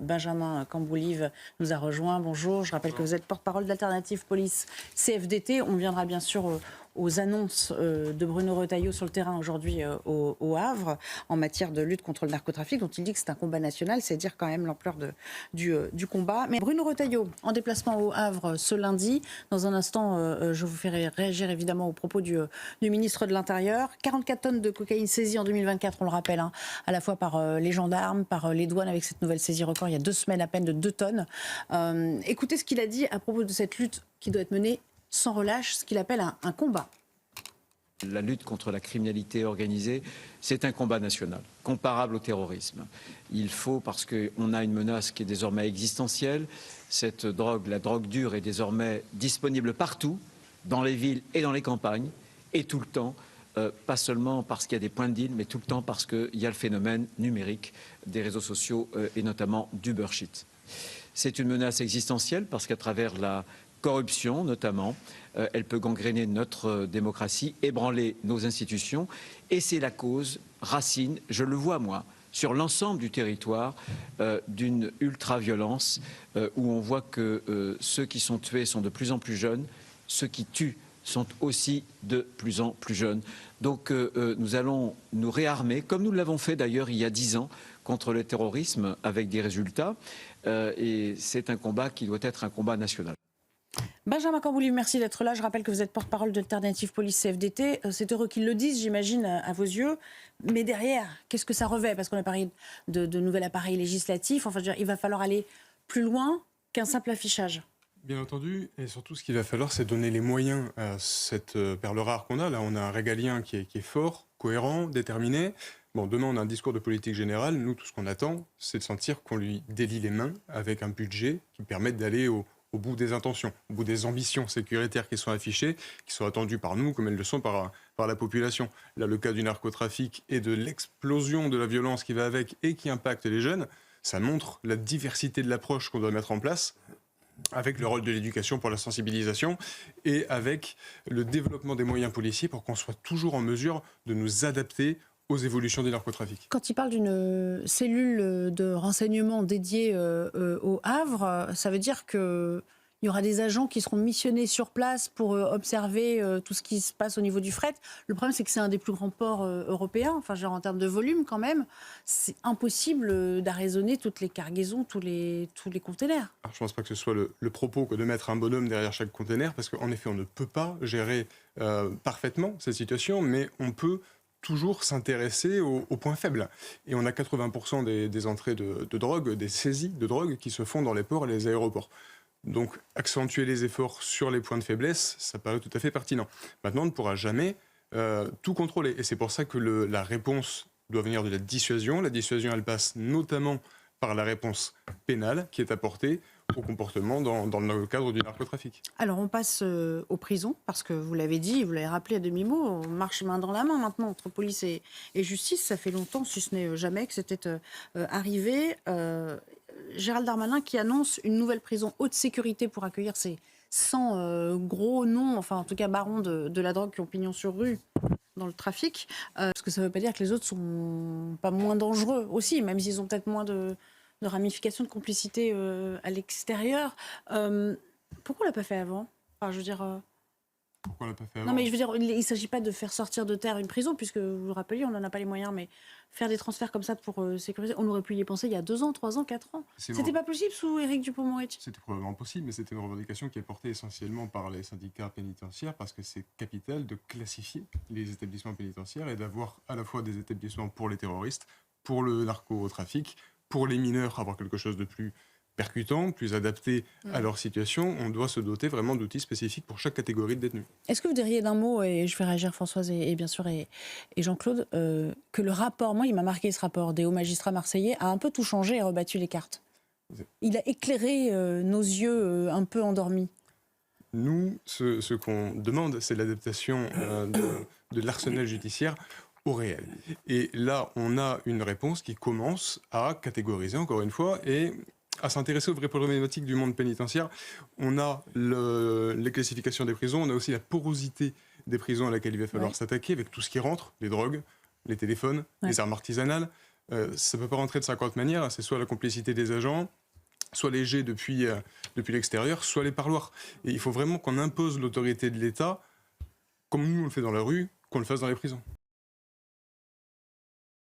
Benjamin Camboulive nous a rejoint. Bonjour, je rappelle que vous êtes porte-parole d'Alternative Police CFDT. On viendra bien sûr aux annonces de Bruno Retailleau sur le terrain aujourd'hui au Havre en matière de lutte contre le narcotrafic, dont il dit que c'est un combat national, c'est dire quand même l'ampleur du combat. Mais Bruno Retailleau, en déplacement au Havre ce lundi, dans un instant, je vous ferai réagir évidemment aux propos du ministre de l'Intérieur. 44 tonnes de cocaïne saisies en 2024, on le rappelle, hein, à la fois par les gendarmes, par les douanes avec cette nouvelle saisie record il y a 2 semaines à peine de 2 tonnes. Écoutez ce qu'il a dit à propos de cette lutte qui doit être menée sans relâche, ce qu'il appelle un combat. La lutte contre la criminalité organisée, c'est un combat national, comparable au terrorisme. Il faut, parce qu'on a une menace qui est désormais existentielle, cette drogue, la drogue dure, est désormais disponible partout, dans les villes et dans les campagnes, et tout le temps, pas seulement parce qu'il y a des points de deal, mais tout le temps parce qu'il y a le phénomène numérique des réseaux sociaux et notamment du Burchit. C'est une menace existentielle parce qu'à travers la corruption notamment, elle peut gangréner notre démocratie, ébranler nos institutions, et c'est la cause racine, je le vois moi, sur l'ensemble du territoire, d'une ultra-violence où on voit que ceux qui sont tués sont de plus en plus jeunes, ceux qui tuent sont aussi de plus en plus jeunes. Donc nous allons nous réarmer, comme nous l'avons fait d'ailleurs il y a 10 ans, contre le terrorisme, avec des résultats, et c'est un combat qui doit être un combat national. Benjamin Camboulive, merci d'être là. Je rappelle que vous êtes porte-parole d'Alternative Police CFDT. C'est heureux qu'ils le disent, j'imagine, à vos yeux. Mais derrière, qu'est-ce que ça revêt? Parce qu'on a parlé de nouvel appareil législatif. Enfin, je veux dire, il va falloir aller plus loin qu'un simple affichage. Bien entendu, et surtout ce qu'il va falloir, c'est donner les moyens à cette perle rare qu'on a. Là, on a un régalien qui est fort, cohérent, déterminé. Bon, demain, on a un discours de politique générale. Nous, tout ce qu'on attend, c'est de sentir qu'on lui délie les mains avec un budget qui permette d'aller au bout des intentions, au bout des ambitions sécuritaires qui sont affichées, qui sont attendues par nous, comme elles le sont par la population. Là, le cas du narcotrafic et de l'explosion de la violence qui va avec et qui impacte les jeunes, ça montre la diversité de l'approche qu'on doit mettre en place, avec le rôle de l'éducation pour la sensibilisation et avec le développement des moyens policiers pour qu'on soit toujours en mesure de nous adapter aux évolutions du narcotrafic. Quand il parle d'une cellule de renseignement dédiée au Havre, ça veut dire qu'il y aura des agents qui seront missionnés sur place pour observer tout ce qui se passe au niveau du fret. Le problème, c'est que c'est un des plus grands ports européens, enfin, genre en termes de volume quand même. C'est impossible d'arraisonner toutes les cargaisons, tous les containers. Alors, je ne pense pas que ce soit le propos que de mettre un bonhomme derrière chaque container, parce qu'en effet, on ne peut pas gérer parfaitement cette situation, mais on peut toujours s'intéresser aux points faibles. Et on a 80% des entrées de drogue, des saisies de drogue qui se font dans les ports et les aéroports. Donc, accentuer les efforts sur les points de faiblesse, ça paraît tout à fait pertinent. Maintenant, on ne pourra jamais tout contrôler. Et c'est pour ça que la réponse doit venir de la dissuasion. La dissuasion, elle passe notamment par la réponse pénale qui est apportée au comportement dans le cadre du narcotrafic. Alors on passe aux prisons, parce que vous l'avez dit, vous l'avez rappelé à demi-mot, on marche main dans la main maintenant entre police et justice. Ça fait longtemps, si ce n'est jamais, que c'était arrivé. Gérald Darmanin qui annonce une nouvelle prison haute sécurité pour accueillir ces 100 gros noms, enfin en tout cas barons de la drogue qui ont pignon sur rue dans le trafic. Parce que ça ne veut pas dire que les autres sont pas moins dangereux aussi, même s'ils ont peut-être moins de ramifications, de complicité à l'extérieur. Pourquoi on l'a pas fait avant? Enfin, je veux dire... Pourquoi on l'a pas fait avant? Non, mais je veux dire, il ne s'agit pas de faire sortir de terre une prison, puisque vous le rappeliez, on n'en a pas les moyens, mais faire des transferts comme ça pour sécuriser, on aurait pu y penser il y a 2 ans, 3 ans, 4 ans. C'était pas possible sous Éric Dupond-Moretti? C'était probablement possible, mais c'était une revendication qui est portée essentiellement par les syndicats pénitentiaires, parce que c'est capital de classifier les établissements pénitentiaires et d'avoir à la fois des établissements pour les terroristes, pour le narcotrafic, pour les mineurs, avoir quelque chose de plus percutant, plus adapté à leur situation. On doit se doter vraiment d'outils spécifiques pour chaque catégorie de détenus. Est-ce que vous diriez d'un mot, et je fais réagir Françoise et bien sûr et Jean-Claude, que le rapport, moi il m'a marqué ce rapport des hauts magistrats marseillais, a un peu tout changé et rebattu les cartes? Il a éclairé nos yeux un peu endormis. Nous, ce qu'on demande, c'est l'adaptation de l'arsenal judiciaire au réel. Et là, on a une réponse qui commence à catégoriser, encore une fois, et à s'intéresser aux vraies problématiques du monde pénitentiaire. On a les classifications des prisons, on a aussi la porosité des prisons à laquelle il va falloir s'attaquer, avec tout ce qui rentre, les drogues, les téléphones, les armes artisanales, ça ne peut pas rentrer de 50 manières. C'est soit la complicité des agents, soit les jets depuis l'extérieur, soit les parloirs. Et il faut vraiment qu'on impose l'autorité de l'État, comme nous on le fait dans la rue, qu'on le fasse dans les prisons.